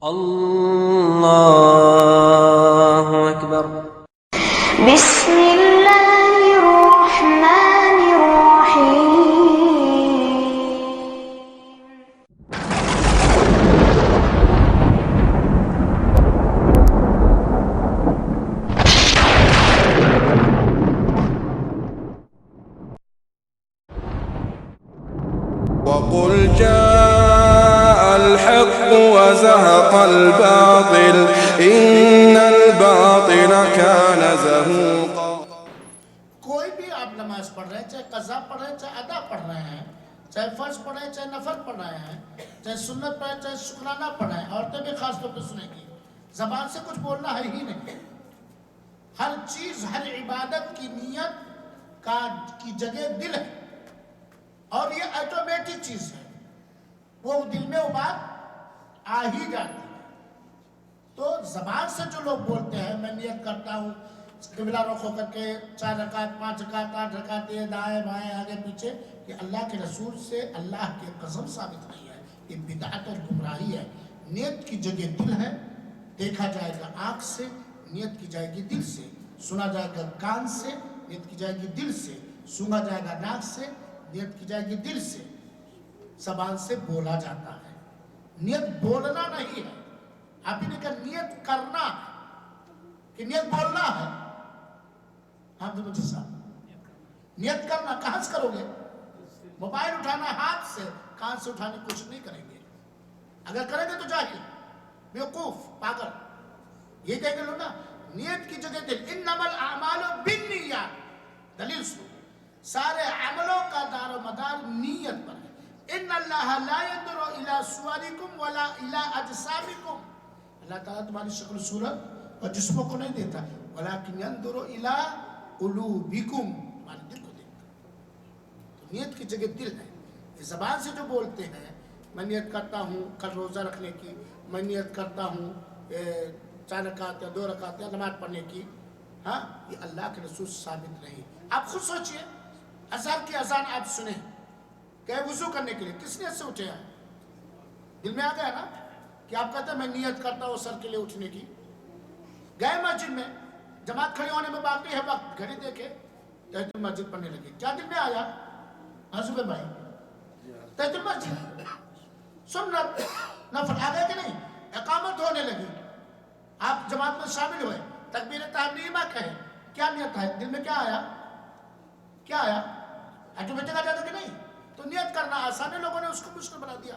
الله أكبر. بسم الله الرحمن الرحيم. وقل جاء الحق وزهق الباطل إن الباطل كان زهوقا. کوئی بھی آپ نماز پڑھ رہے ہیں، چاہے قضا پڑھ رہے ہیں، چاہے ادا پڑھ رہے ہیں، چاہے فرض پڑھ رہے ہیں، چاہے نفل پڑھ رہے ہیں، چاہے سنت پڑھ رہے ہیں، چاہے شکرانہ پڑھ رہے ہیں، عورتیں بھی خاص طور پہ سنیں گی، زبان سے کچھ بولنا ہے ہی نہیں. ہر چیز، ہر عبادت کی نیت کی جگہ دل ہے، اور یہ آٹومیٹک چیز ہے، وہ دل میں وہ بات آ ہی جاتی ہے. تو زبان سے جو لوگ بولتے ہیں، میں نیت کرتا ہوں قبلہ رخ ہو کر کے 4 رکعت 5 رکعت 8 رکعتیں دائیں بائیں آگے پیچھے، یہ اللہ کے رسول سے اللہ کے قسم ثابت نہیں ہے، یہ بدعت اور گمراہی ہے. نیت کی جگہ دل ہے، دیکھا جائے گا آنکھ سے، نیت کی جائے گی دل سے، سنا جائے گا کان سے، نیت کی جائے گی دل سے، سونگا جائے گا ناک سے، نیت کی جائے گی دل سے. زبان سے بولا جاتا ہے، نیت بولنا نہیں ہے. آپ ہی نے کہا نیت کرنا کہ نیت بولنا ہے. آپ مجھے صاحب نیت کرنا کہاں سے کرو گے؟ موبائل اٹھانا ہاتھ سے، کان سے اٹھانے کچھ نہیں کریں گے. اگر کریں گے تو جاہل، بیوقوف، پاگل. یہ کہیں گے لوگ نا، نیت کی جگہ دل. انما الاعمال بالنیات، دلیل سنو، سارے عملوں کا دار و مدار نیت پر ہے. ان اللہ لا ينظر الى صورکم ولا الى اجسامکم، اللہ تعالیٰ تمہاری شکل صورت اور جسموں کو نہیں دیتا، ولیکن ينظر الى قلوبکم، تمہارے دل کو دیکھتا. تو نیت کی جگہ دل ہے. یہ زبان سے جو بولتے ہیں، میں نیت کرتا ہوں کل روزہ رکھنے کی، میں نیت کرتا ہوں 4 رکعت یا 2 رکعت یا نماز پڑھنے کی، ہاں، یہ اللہ کے رسول ثابت نہیں. آپ خود سوچئے، اذان کی اذان آپ سنیں کہ وضو کرنے کے لیے کس نیت سے اٹھے ہیں؟ دل میں آ گیا نا کہ آپ کہتے ہیں میں نیت کرتا ہوں سر کے لیے اٹھنے کی. گئے مسجد میں، جماعت کھڑی ہونے میں باقی ہے وقت، گھڑی دیکھے، تحیۃ المسجد پڑھنے لگے. کیا دل میں آیا؟ حضور بھائی، تحیۃ المسجد سنت نفل آ گئے کہ نہیں؟ اقامت ہونے لگی، آپ جماعت میں شامل ہوئے، تکبیر تحریمہ کہے، کیا نیت ہے؟ دل میں کیا آیا؟ کیا آیا؟ آٹومیٹک آ جاتا کہ نہیں؟ تو نیت کرنا آسان ہے، لوگوں نے اس کو مشکل بنا دیا.